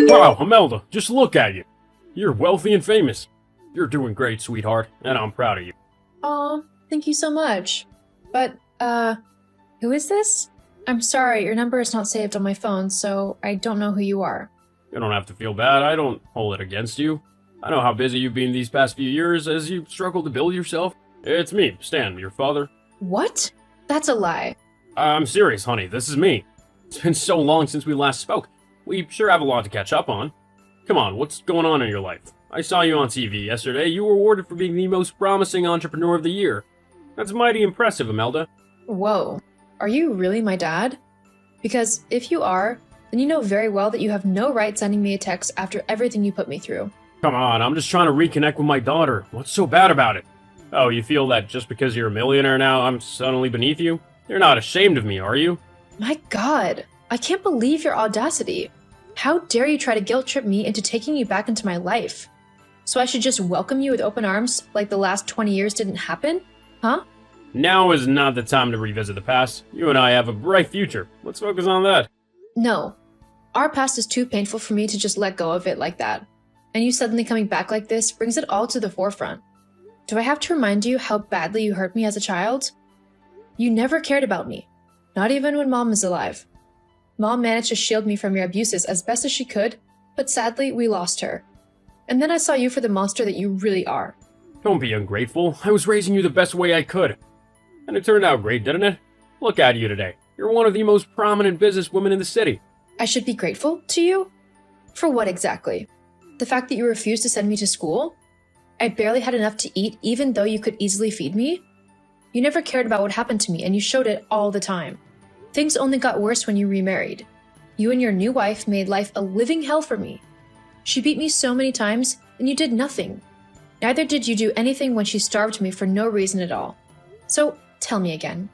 Wow, Imelda, just look at you. You're wealthy and famous. You're doing great, sweetheart, and I'm proud of you. Aw, thank you so much. But, who is this? I'm sorry, your number is not saved on my phone, so I don't know who you are. You don't have to feel bad. I don't hold it against you. I know how busy you've been these past few years as you struggle to build yourself. It's me, Stan, your father. What? That's a lie. I'm serious, honey. This is me. It's been so long since we last spoke. We sure have a lot to catch up on. Come on, what's going on in your life? I saw you on TV yesterday. You were awarded for being the most promising entrepreneur of the year. That's mighty impressive, Imelda. Whoa. Are you really my dad? Because if you are, then you know very well that you have no right sending me a text after everything you put me through. Come on, I'm just trying to reconnect with my daughter. What's so bad about it? Oh, you feel that just because you're a millionaire now, I'm suddenly beneath you? You're not ashamed of me, are you? My God, I can't believe your audacity. How dare you try to guilt trip me into taking you back into my life? So I should just welcome you with open arms like the last 20 years didn't happen? Huh? Now is not the time to revisit the past. You and I have a bright future. Let's focus on that. No. Our past is too painful for me to just let go of it like that. And you suddenly coming back like this brings it all to the forefront. Do I have to remind you how badly you hurt me as a child? You never cared about me. Not even when Mom was alive. Mom managed to shield me from your abuses as best as she could, but sadly, we lost her. And then I saw you for the monster that you really are. Don't be ungrateful. I was raising you the best way I could. And it turned out great, didn't it? Look at you today. You're one of the most prominent businesswomen in the city. I should be grateful to you? For what exactly? The fact that you refused to send me to school? I barely had enough to eat even though you could easily feed me? You never cared about what happened to me and you showed it all the time. Things only got worse when you remarried. You and your new wife made life a living hell for me. She beat me so many times and you did nothing. Neither did you do anything when she starved me for no reason at all. So tell me again,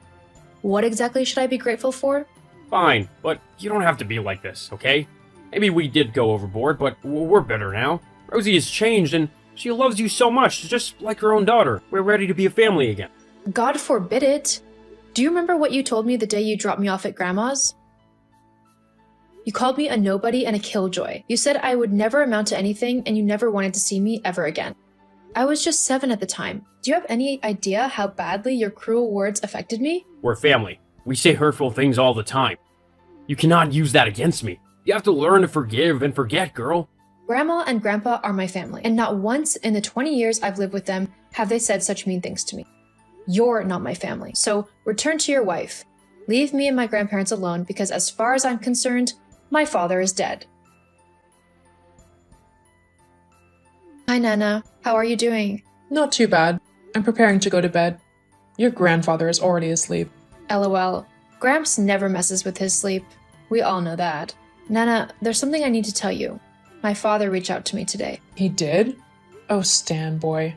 what exactly should I be grateful for? Fine, but you don't have to be like this, okay? Maybe we did go overboard, but we're better now. Rosie has changed and she loves you so much, just like her own daughter. We're ready to be a family again. God forbid it. Do you remember what you told me the day you dropped me off at Grandma's? You called me a nobody and a killjoy. You said I would never amount to anything and you never wanted to see me ever again. I was just 7 at the time. Do you have any idea how badly your cruel words affected me? We're family. We say hurtful things all the time. You cannot use that against me. You have to learn to forgive and forget, girl. Grandma and Grandpa are my family, and not once in the 20 years I've lived with them have they said such mean things to me. You're not my family, so return to your wife. Leave me and my grandparents alone because as far as I'm concerned, my father is dead. Hi, Nana. How are you doing? Not too bad. I'm preparing to go to bed. Your grandfather is already asleep. LOL. Gramps never messes with his sleep. We all know that. Nana, there's something I need to tell you. My father reached out to me today. He did? Oh, Stan boy.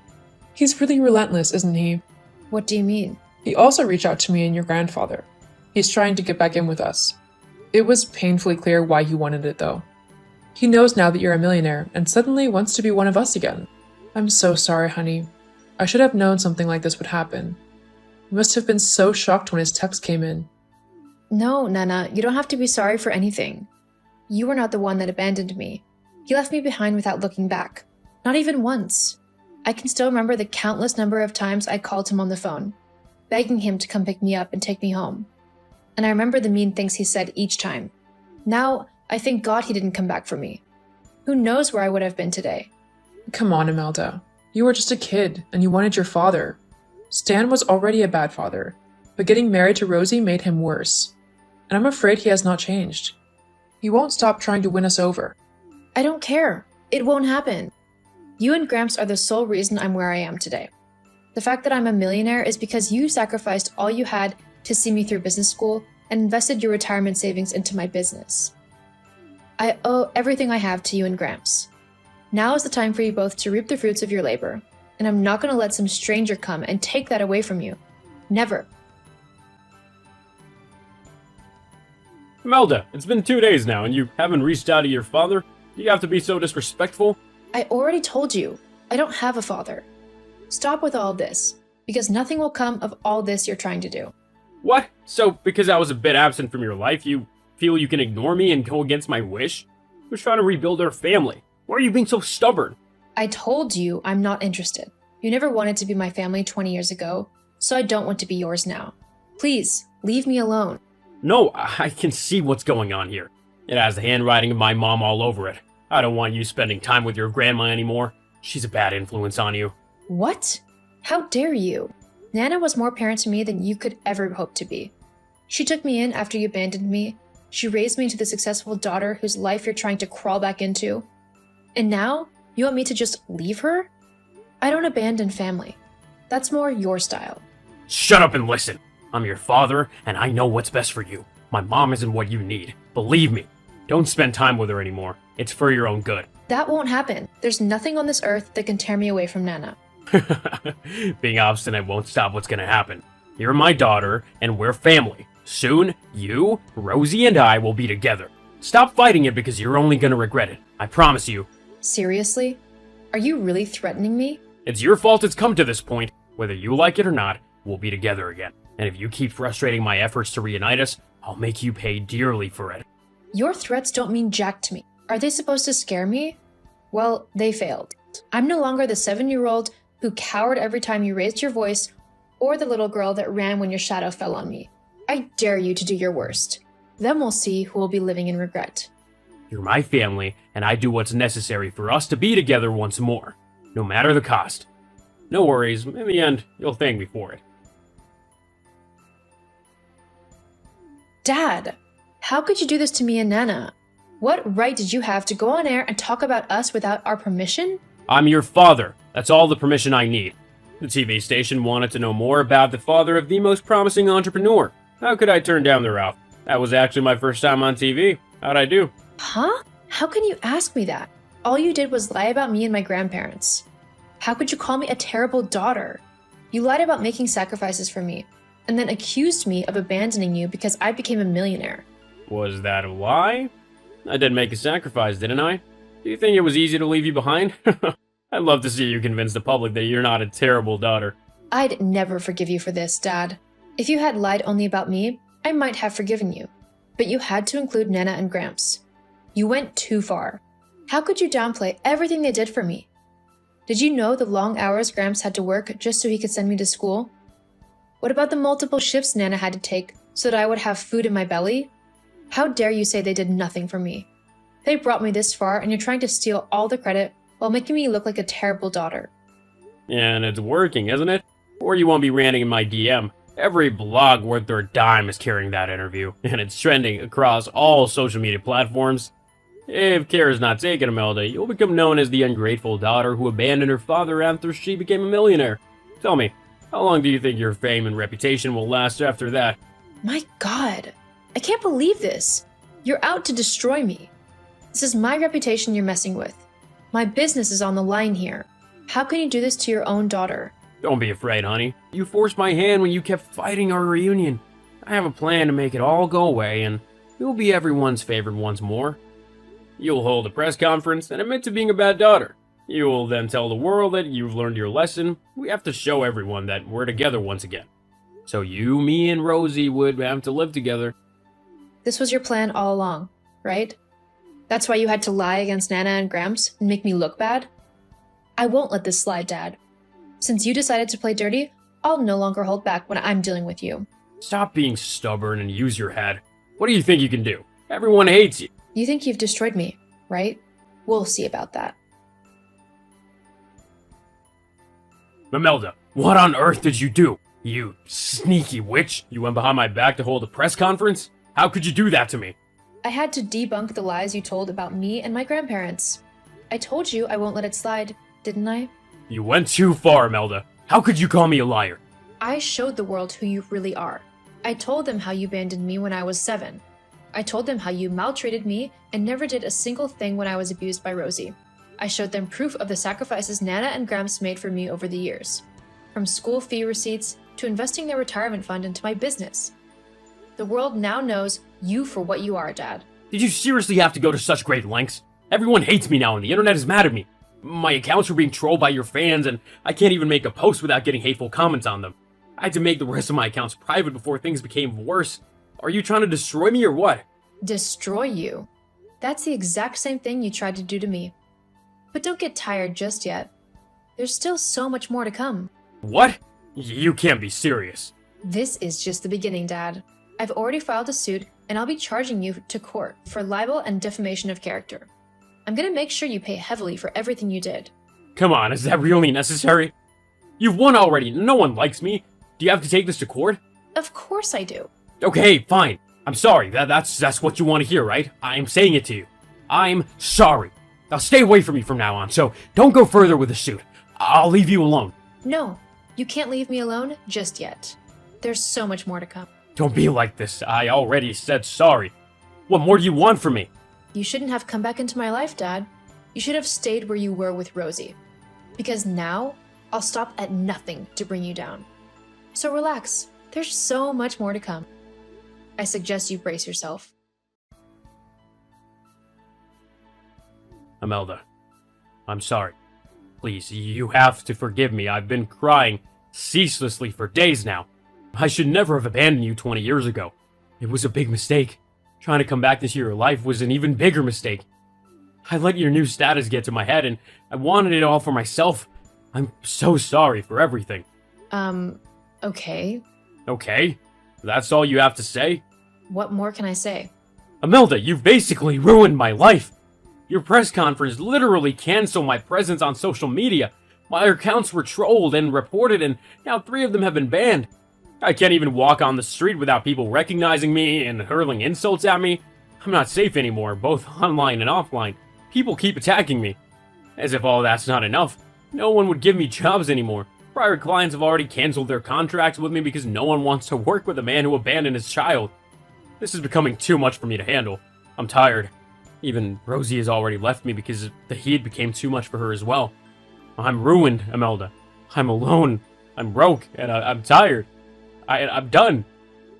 He's really relentless, isn't he? What do you mean? He also reached out to me and your grandfather. He's trying to get back in with us. It was painfully clear why he wanted it, though. He knows now that you're a millionaire and suddenly wants to be one of us again. I'm so sorry, honey. I should have known something like this would happen. You must have been so shocked when his text came in. No, Nana, you don't have to be sorry for anything. You were not the one that abandoned me. He left me behind without looking back. Not even once. I can still remember the countless number of times I called him on the phone, begging him to come pick me up and take me home. And I remember the mean things he said each time. Now, I thank God he didn't come back for me. Who knows where I would have been today? Come on, Imelda. You were just a kid, and you wanted your father. Stan was already a bad father, but getting married to Rosie made him worse. And I'm afraid he has not changed. He won't stop trying to win us over. I don't care. It won't happen. You and Gramps are the sole reason I'm where I am today. The fact that I'm a millionaire is because you sacrificed all you had to see me through business school and invested your retirement savings into my business. I owe everything I have to you and Gramps. Now is the time for you both to reap the fruits of your labor, and I'm not going to let some stranger come and take that away from you. Never. Imelda, it's been 2 days now and you haven't reached out to your father? Do you have to be so disrespectful? I already told you, I don't have a father. Stop with all this, because nothing will come of all this you're trying to do. What? So, because I was a bit absent from your life, you feel you can ignore me and go against my wish? was trying to rebuild our family. Why are you being so stubborn? I told you I'm not interested. You never wanted to be my family 20 years ago, so I don't want to be yours now. Please, leave me alone. No, I can see what's going on here. It has the handwriting of my mom all over it. I don't want you spending time with your grandma anymore. She's a bad influence on you. What? How dare you? Nana was more parent to me than you could ever hope to be. She took me in after you abandoned me. She raised me into the successful daughter whose life you're trying to crawl back into. And now, you want me to just leave her? I don't abandon family. That's more your style. Shut up and listen. I'm your father, and I know what's best for you. My mom isn't what you need. Believe me. Don't spend time with her anymore. It's for your own good. That won't happen. There's nothing on this earth that can tear me away from Nana. Being obstinate won't stop what's gonna happen. You're my daughter, and we're family. Soon, you, Rosie, and I will be together. Stop fighting it because you're only gonna regret it. I promise you. Seriously? Are you really threatening me? It's your fault it's come to this point. Whether you like it or not, we'll be together again. And if you keep frustrating my efforts to reunite us, I'll make you pay dearly for it. Your threats don't mean jack to me. Are they supposed to scare me? Well, they failed. I'm no longer the 7-year-old who cowered every time you raised your voice, or the little girl that ran when your shadow fell on me. I dare you to do your worst. Then we'll see who will be living in regret. You're my family, and I do what's necessary for us to be together once more, no matter the cost. No worries, in the end, you'll thank me for it. Dad, how could you do this to me and Nana? What right did you have to go on air and talk about us without our permission? I'm your father. That's all the permission I need. The TV station wanted to know more about the father of the most promising entrepreneur. How could I turn down their offer? That was actually my first time on TV. How'd I do? Huh? How can you ask me that? All you did was lie about me and my grandparents. How could you call me a terrible daughter? You lied about making sacrifices for me, and then accused me of abandoning you because I became a millionaire. Was that a lie? I did make a sacrifice, didn't I? Do you think it was easy to leave you behind? I'd love to see you convince the public that you're not a terrible daughter. I'd never forgive you for this, Dad. If you had lied only about me, I might have forgiven you. But you had to include Nana and Gramps. You went too far. How could you downplay everything they did for me? Did you know the long hours Gramps had to work just so he could send me to school? What about the multiple shifts Nana had to take so that I would have food in my belly? How dare you say they did nothing for me? They brought me this far and you're trying to steal all the credit while making me look like a terrible daughter. And it's working, isn't it? Or you won't be ranting in my DM. Every blog worth their dime is carrying that interview, and it's trending across all social media platforms. If care is not taken, Imelda, you'll become known as the ungrateful daughter who abandoned her father after she became a millionaire. Tell me, how long do you think your fame and reputation will last after that? My God, I can't believe this. You're out to destroy me. This is my reputation you're messing with. My business is on the line here. How can you do this to your own daughter? Don't be afraid, honey. You forced my hand when you kept fighting our reunion. I have a plan to make it all go away, and you'll be everyone's favorite once more. You'll hold a press conference and admit to being a bad daughter. You will then tell the world that you've learned your lesson. We have to show everyone that we're together once again. So you, me, and Rosie would have to live together. This was your plan all along, right? That's why you had to lie against Nana and Gramps and make me look bad? I won't let this slide, Dad. Since you decided to play dirty, I'll no longer hold back when I'm dealing with you. Stop being stubborn and use your head. What do you think you can do? Everyone hates you. You think you've destroyed me, right? We'll see about that. Imelda, what on earth did you do? You sneaky witch. You went behind my back to hold a press conference? How could you do that to me? I had to debunk the lies you told about me and my grandparents. I told you I won't let it slide, didn't I? You went too far, Imelda. How could you call me a liar? I showed the world who you really are. I told them how you abandoned me when I was 7. I told them how you maltreated me and never did a single thing when I was abused by Rosie. I showed them proof of the sacrifices Nana and Gramps made for me over the years. From school fee receipts to investing their retirement fund into my business. The world now knows you for what you are, Dad. Did you seriously have to go to such great lengths? Everyone hates me now and the internet is mad at me. My accounts were being trolled by your fans and I can't even make a post without getting hateful comments on them. I had to make the rest of my accounts private before things became worse. Are you trying to destroy me or what? Destroy you? That's the exact same thing you tried to do to me. But don't get tired just yet. There's still so much more to come. What? You can't be serious. This is just the beginning, Dad. I've already filed a suit, and I'll be charging you to court for libel and defamation of character. I'm gonna make sure you pay heavily for everything you did. Come on, is that really necessary? You've won already. No one likes me. Do you have to take this to court? Of course I do. Okay, fine. I'm sorry. That's what you want to hear, right? I'm saying it to you. I'm sorry. Now stay away from me from now on, so don't go further with the suit. I'll leave you alone. No, you can't leave me alone just yet. There's so much more to come. Don't be like this. I already said sorry. What more do you want from me? You shouldn't have come back into my life, Dad. You should have stayed where you were with Rosie. Because now, I'll stop at nothing to bring you down. So relax. There's so much more to come. I suggest you brace yourself. Imelda, I'm sorry. Please, you have to forgive me. I've been crying ceaselessly for days now. I should never have abandoned you 20 years ago. It was a big mistake. Trying to come back into your life was an even bigger mistake. I let your new status get to my head, and I wanted it all for myself. I'm so sorry for everything. Okay. Okay? That's all you have to say? What more can I say? Imelda, you've basically ruined my life. Your press conference literally canceled my presence on social media. My accounts were trolled and reported, and now 3 of them have been banned. I can't even walk on the street without people recognizing me and hurling insults at me. I'm not safe anymore, both online and offline. People keep attacking me. As if all that's not enough, no one would give me jobs anymore. Prior clients have already canceled their contracts with me because no one wants to work with a man who abandoned his child. This is becoming too much for me to handle. I'm tired. Even Rosie has already left me because the heat became too much for her as well. I'm ruined, Imelda. I'm alone. I'm broke, and I'm tired. I'm done.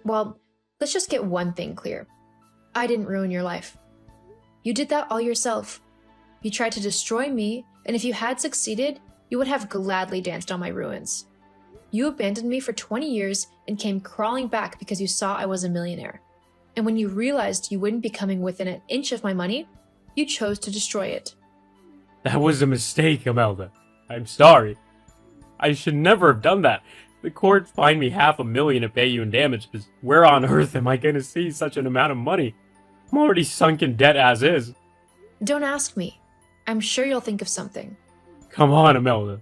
Well, let's just get one thing clear. I didn't ruin your life. You did that all yourself. You tried to destroy me, and if you had succeeded, you would have gladly danced on my ruins. You abandoned me for 20 years and came crawling back because you saw I was a millionaire. And when you realized you wouldn't be coming within an inch of my money, you chose to destroy it. That was a mistake, Imelda. I'm sorry. I should never have done that. The court fined me $500,000 to pay you in damages. Where on earth am I going to see such an amount of money? I'm already sunk in debt as is. Don't ask me. I'm sure you'll think of something. Come on, Imelda.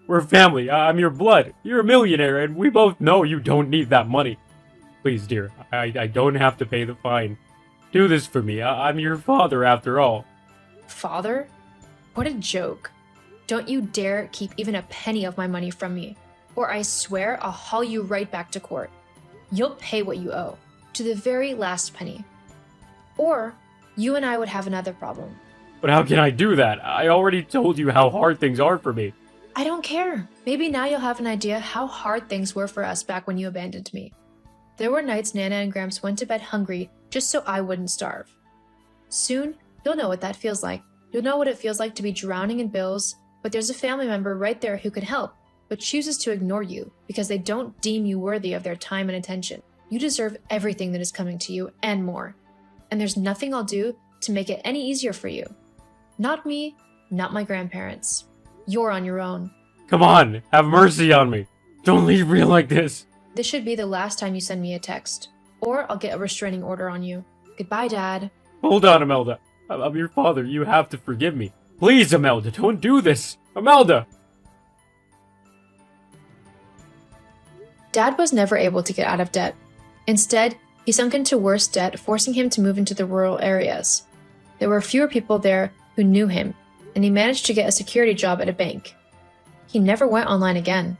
We're family. I'm your blood. You're a millionaire, and we both know you don't need that money. Please, dear, I don't have to pay the fine. Do this for me. I'm your father, after all. Father? What a joke. Don't you dare keep even a penny of my money from me, or I swear I'll haul you right back to court. You'll pay what you owe, to the very last penny. Or you and I would have another problem. But how can I do that? I already told you how hard things are for me. I don't care. Maybe now you'll have an idea how hard things were for us back when you abandoned me. There were nights Nana and Gramps went to bed hungry just so I wouldn't starve. Soon, you'll know what that feels like. You'll know what it feels like to be drowning in bills, but there's a family member right there who could help, but chooses to ignore you because they don't deem you worthy of their time and attention. You deserve everything that is coming to you and more. And there's nothing I'll do to make it any easier for you. Not me, not my grandparents. You're on your own. Come on, have mercy on me. Don't leave me like this. This should be the last time you send me a text, or I'll get a restraining order on you. Goodbye, Dad. Hold on, Imelda. I'm your father. You have to forgive me. Please, Imelda, don't do this. Imelda! Dad was never able to get out of debt. Instead, he sunk into worse debt, forcing him to move into the rural areas. There were fewer people there who knew him, and he managed to get a security job at a bank. He never went online again.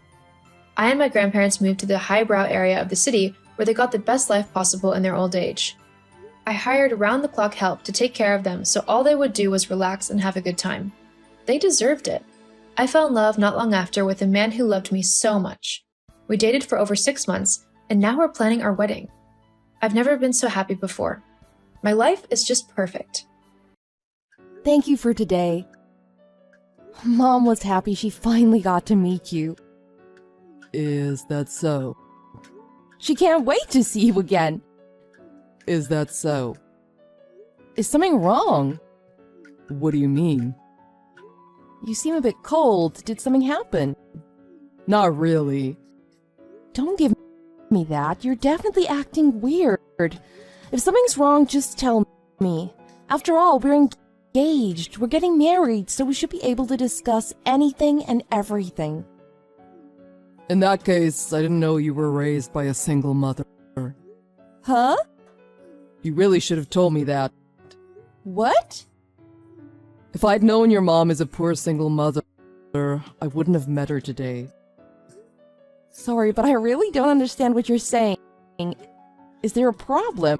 I and my grandparents moved to the highbrow area of the city where they got the best life possible in their old age. I hired round-the-clock help to take care of them, so all they would do was relax and have a good time. They deserved it. I fell in love not long after with a man who loved me so much. We dated for over 6 months, and now we're planning our wedding. I've never been so happy before. My life is just perfect. Thank you for today. Mom was happy she finally got to meet you. Is that so? She can't wait to see you again. Is that so? Is something wrong? What do you mean? You seem a bit cold. Did something happen? Not really. Don't give me that. You're definitely acting weird. If something's wrong, just tell me. After all, we're engaged. We're getting married, so we should be able to discuss anything and everything. In that case, I didn't know you were raised by a single mother. Huh? You really should have told me that. What? If I'd known your mom is a poor single mother, I wouldn't have met her today. Sorry, but I really don't understand what you're saying. Is there a problem?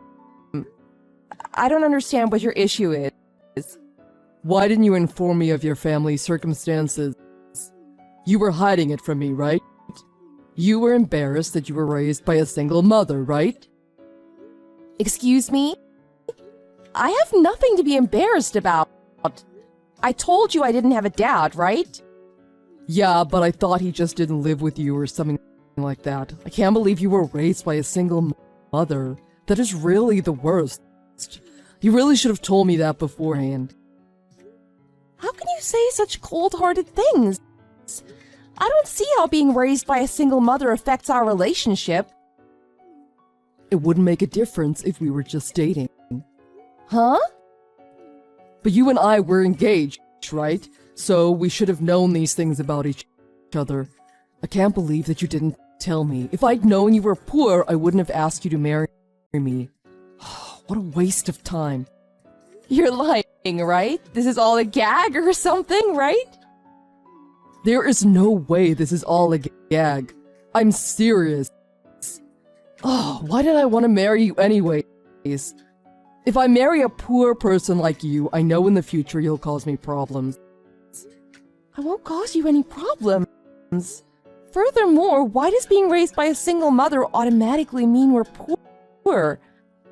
I don't understand what your issue is. Why didn't you inform me of your family's circumstances? You were hiding it from me, right? You were embarrassed that you were raised by a single mother, right? Excuse me? I have nothing to be embarrassed about. I told you I didn't have a dad, right? Yeah, but I thought he just didn't live with you or something like that. I can't believe you were raised by a single mother. That is really the worst. You really should have told me that beforehand. How can you say such cold-hearted things? I don't see how being raised by a single mother affects our relationship. It wouldn't make a difference if we were just dating. Huh? But you and I were engaged, right? So we should have known these things about each other. I can't believe that you didn't tell me. If I'd known you were poor, I wouldn't have asked you to marry me. What a waste of time. You're lying, right? This is all a gag or something, right? There is no way this is all a gag. I'm serious. Oh, why did I want to marry you anyways? If I marry a poor person like you, I know in the future you'll cause me problems. I won't cause you any problems. Furthermore, why does being raised by a single mother automatically mean we're poor?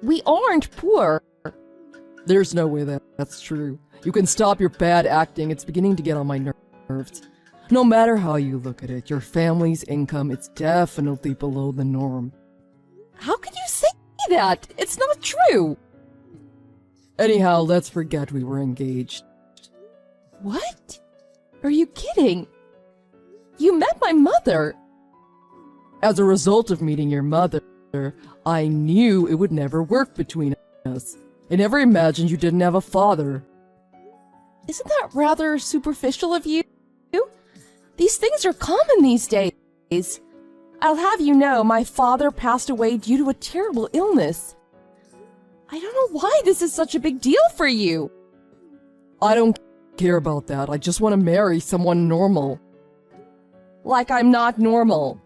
We aren't poor. There's no way that's true. You can stop your bad acting. It's beginning to get on my nerves. No matter how you look at it, your family's income is definitely below the norm. How can you say that? It's not true. Anyhow, let's forget we were engaged. What? Are you kidding? You met my mother. As a result of meeting your mother, I knew it would never work between us. I never imagined you didn't have a father. Isn't that rather superficial of you? These things are common these days. I'll have you know my father passed away due to a terrible illness. I don't know why this is such a big deal for you. I don't care about that. I just want to marry someone normal. Like I'm not normal.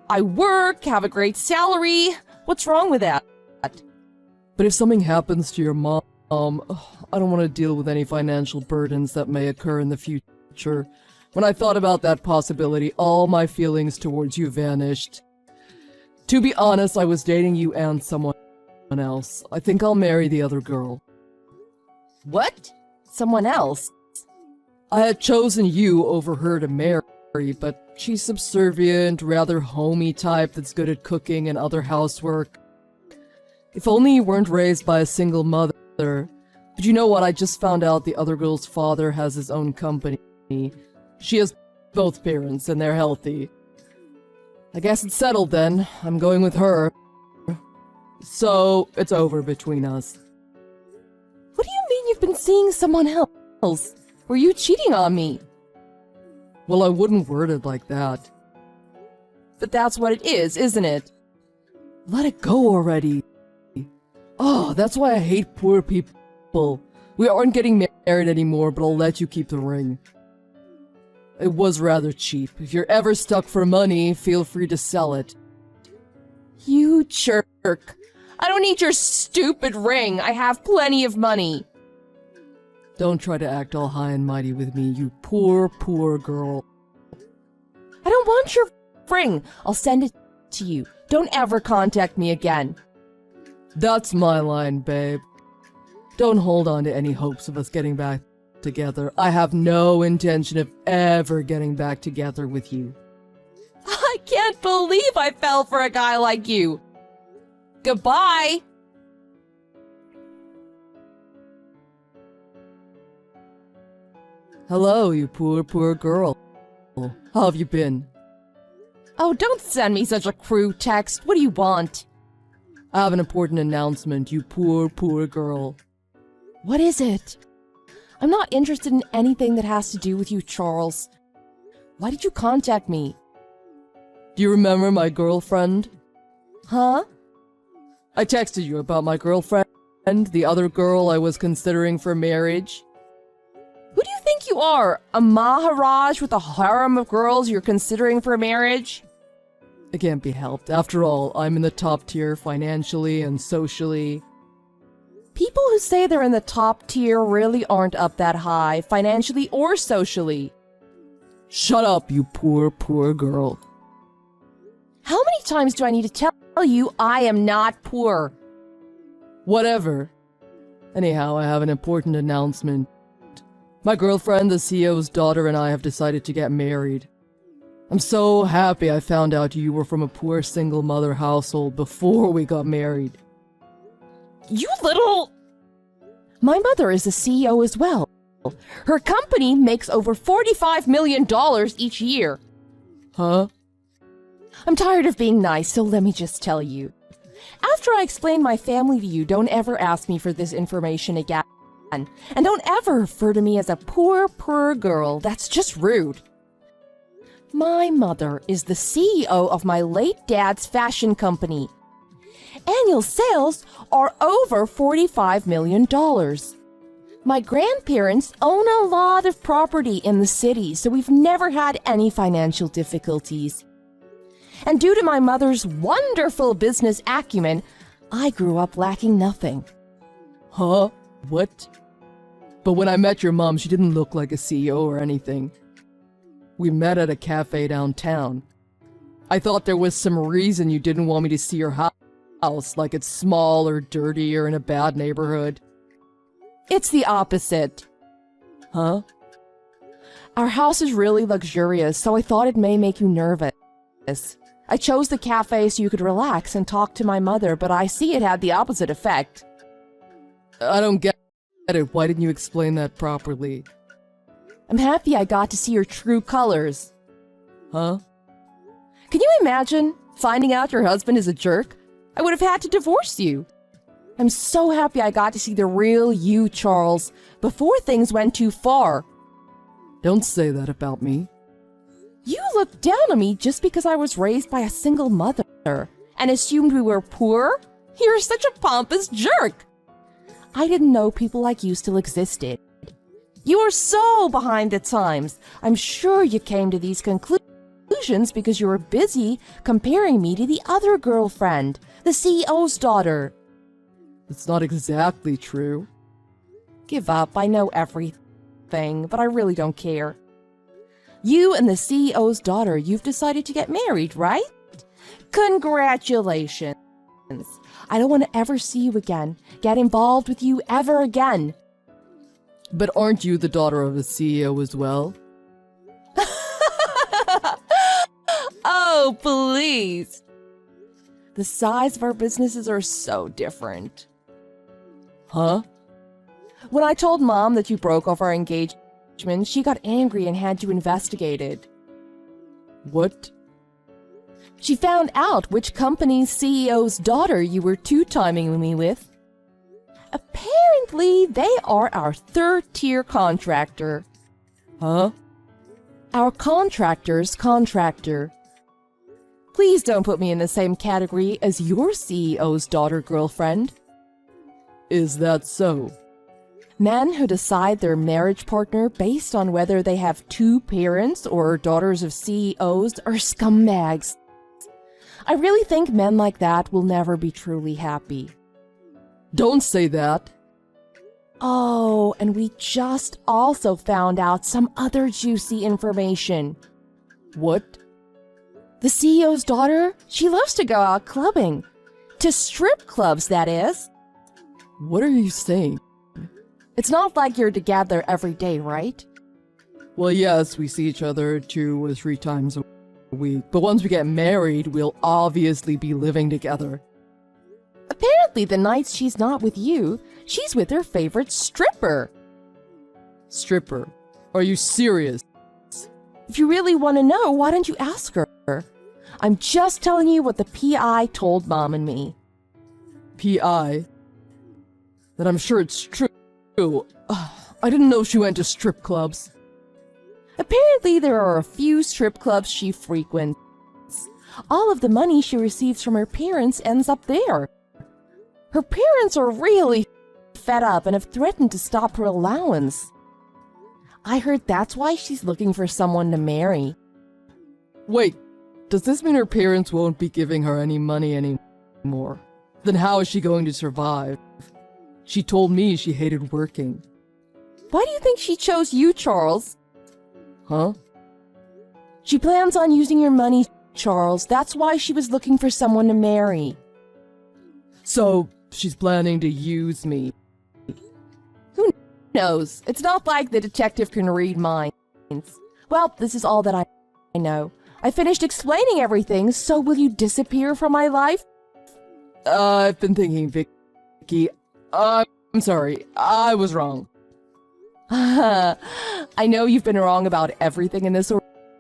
I work, have a great salary. What's wrong with that? But if something happens to your mom, I don't want to deal with any financial burdens that may occur in the future. When I thought about that possibility, all my feelings towards you vanished. To be honest, I was dating you and someone else. I think I'll marry the other girl. What? Someone else? I had chosen you over her to marry, but she's subservient, rather homey type that's good at cooking and other housework. If only you weren't raised by a single mother. But you know what? I just found out the other girl's father has his own company. She has both parents and they're healthy. I guess it's settled then. I'm going with her. So, it's over between us. What do you mean you've been seeing someone else? Were you cheating on me? Well, I wouldn't word it like that. But that's what it is, isn't it? Let it go already. Oh, that's why I hate poor people. We aren't getting married anymore, but I'll let you keep the ring. It was rather cheap. If you're ever stuck for money, feel free to sell it. You jerk. I don't need your stupid ring. I have plenty of money. Don't try to act all high and mighty with me, you poor, poor girl. I don't want your ring. I'll send it to you. Don't ever contact me again. That's my line, babe. Don't hold on to any hopes of us getting back together. I have no intention of ever getting back together with you. I can't believe I fell for a guy like you. Goodbye. Hello, you poor girl. How have you been? Oh, don't send me such a crude text. What do you want? I have an important announcement, you poor girl. What is it? I'm not interested in anything that has to do with you, Charles. Why did you contact me? Do you remember my girlfriend? Huh? I texted you about my girlfriend, the other girl I was considering for marriage. Who do you think you are? A Maharaj with a harem of girls you're considering for marriage? It can't be helped. After all, I'm in the top tier financially and socially. People who say they're in the top tier really aren't up that high, financially or socially. Shut up, you poor girl. How many times do I need to tell you I am not poor? Whatever. Anyhow, I have an important announcement. My girlfriend, the CEO's daughter, and I have decided to get married. I'm so happy I found out you were from a poor single mother household before we got married. You little... My mother is a CEO as well. Her company makes over $45 million each year. Huh? I'm tired of being nice, so let me just tell you. After I explain my family to you, don't ever ask me for this information again. And don't ever refer to me as a poor girl. That's just rude. My mother is the CEO of my late dad's fashion company. Annual sales are over $45 million. My grandparents own a lot of property in the city, so we've never had any financial difficulties. And due to my mother's wonderful business acumen, I grew up lacking nothing. Huh? What? But when I met your mom, she didn't look like a CEO or anything. We met at a cafe downtown. I thought there was some reason you didn't want me to see your house, like it's small or dirty or in a bad neighborhood. It's the opposite. Huh? Our house is really luxurious, so I thought it may make you nervous. I chose the cafe so you could relax and talk to my mother, but I see it had the opposite effect. I don't get it. Why didn't you explain that properly? I'm happy I got to see your true colors. Huh? Can you imagine finding out your husband is a jerk? I would have had to divorce you. I'm so happy I got to see the real you, Charles, before things went too far. Don't say that about me. You looked down on me just because I was raised by a single mother and assumed we were poor? You're such a pompous jerk. I didn't know people like you still existed. You are so behind the times. I'm sure you came to these conclusions because you were busy comparing me to the other girlfriend, the CEO's daughter. It's not exactly true. Give up, I know everything, but I really don't care. You and the CEO's daughter, you've decided to get married, right? Congratulations. I don't want to ever see you again, get involved with you ever again. But aren't you the daughter of a CEO as well? Oh, please. The size of our businesses are so different. Huh? When I told Mom that you broke off our engagement, she got angry and had you investigated. What? She found out which company's CEO's daughter you were two-timing me with. Apparently, they are our third-tier contractor. Huh? Our contractor's contractor. Please don't put me in the same category as your CEO's daughter, girlfriend. Is that so? Men who decide their marriage partner based on whether they have two parents or daughters of CEOs are scumbags. I really think men like that will never be truly happy. Don't say that. Oh, and we just also found out some other juicy information. What? The CEO's daughter, she loves to go out clubbing. To strip clubs, that is. What are you saying? It's not like you're together every day, right? Well, yes, we see each other 2 or 3 times a week, but once we get married, we'll obviously be living together. Apparently, the nights she's not with you, she's with her favorite stripper. Stripper? Are you serious? If you really want to know, why don't you ask her? I'm just telling you what the PI told Mom and me. PI? Then I'm sure it's true. I didn't know she went to strip clubs. Apparently, there are a few strip clubs she frequents. All of the money she receives from her parents ends up there. Her parents are really fed up and have threatened to stop her allowance. I heard that's why she's looking for someone to marry. Wait, does this mean her parents won't be giving her any money anymore? Then how is she going to survive? She told me she hated working. Why do you think she chose you, Charles? Huh? She plans on using your money, Charles. That's why she was looking for someone to marry. So, she's planning to use me. Who knows? It's not like the detective can read minds. Well, this is all that I know. I finished explaining everything, so will you disappear from my life? I've been thinking, Vicky. I'm sorry. I was wrong. I know you've been wrong about everything in this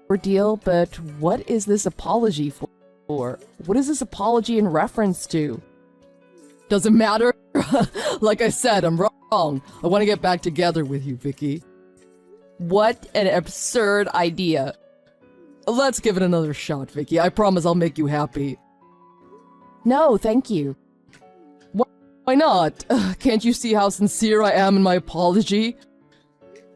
ordeal, but what is this apology for? What is this apology in reference to? Doesn't matter. Like I said, I'm wrong. I want to get back together with you, Vicky. What an absurd idea. Let's give it another shot, Vicky. I promise I'll make you happy. No, thank you. Why not? Can't you see how sincere I am in my apology?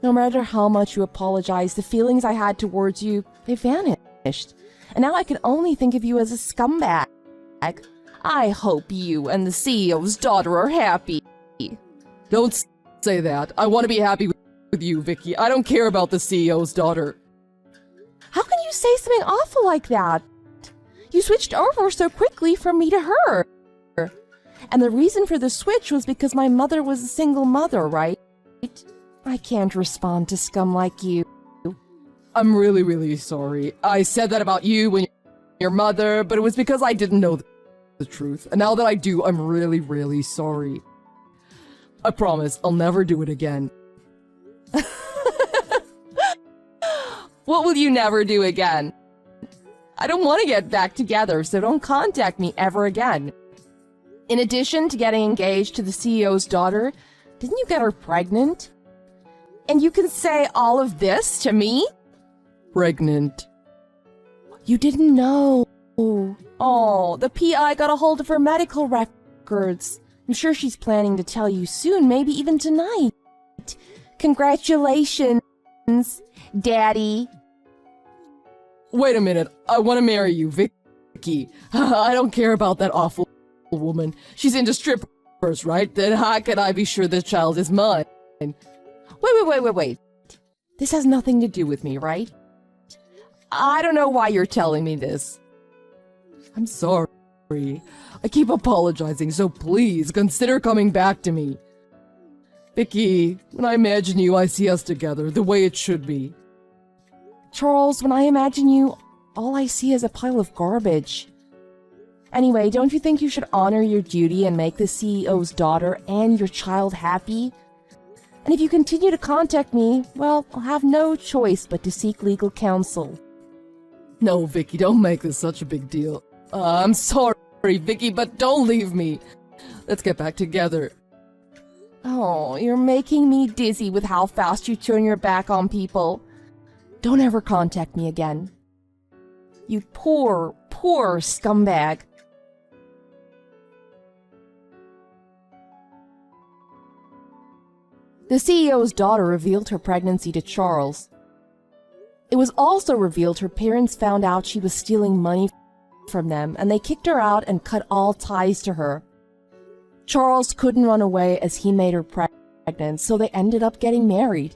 No matter how much you apologize, the feelings I had towards you, they vanished. And now I can only think of you as a scumbag. I hope you and the CEO's daughter are happy. Don't say that. I want to be happy with you, Vicky. I don't care about the CEO's daughter. How can you say something awful like that? You switched over so quickly from me to her. And the reason for the switch was because my mother was a single mother, right? I can't respond to scum like you. I'm really, really sorry. I said that about you when your mother, but it was because I didn't know the truth. And now that I do, I'm really, really sorry. I promise I'll never do it again. What will you never do again? I don't want to get back together, so don't contact me ever again. In addition to getting engaged to the CEO's daughter, didn't you get her pregnant? And you can say all of this to me? Pregnant. You didn't know. Oh, the PI got a hold of her medical records. I'm sure she's planning to tell you soon, maybe even tonight. Congratulations, Daddy. Wait a minute. I want to marry you, Vicky. I don't care about that awful woman. She's into strippers, right? Then how can I be sure this child is mine? Wait. This has nothing to do with me, right? I don't know why you're telling me this. I'm sorry. I keep apologizing, so please consider coming back to me. Vicky, when I imagine you, I see us together, the way it should be. Charles, when I imagine you, all I see is a pile of garbage. Anyway, don't you think you should honor your duty and make the CEO's daughter and your child happy? And if you continue to contact me, well, I'll have no choice but to seek legal counsel. No, Vicky, don't make this such a big deal. I'm sorry, Vicky, but don't leave me. Let's get back together. Oh, you're making me dizzy with how fast you turn your back on people. Don't ever contact me again. You poor scumbag. The CEO's daughter revealed her pregnancy to Charles. It was also revealed her parents found out she was stealing money from them, and they kicked her out and cut all ties to her. Charles couldn't run away as he made her pregnant, so they ended up getting married.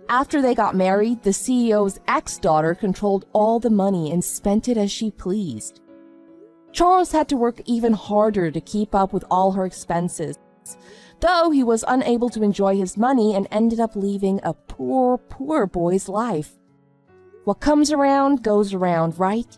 After they got married, the CEO's ex-daughter controlled all the money and spent it as she pleased. Charles had to work even harder to keep up with all her expenses, though he was unable to enjoy his money and ended up leaving a poor boy's life. What comes around goes around, right?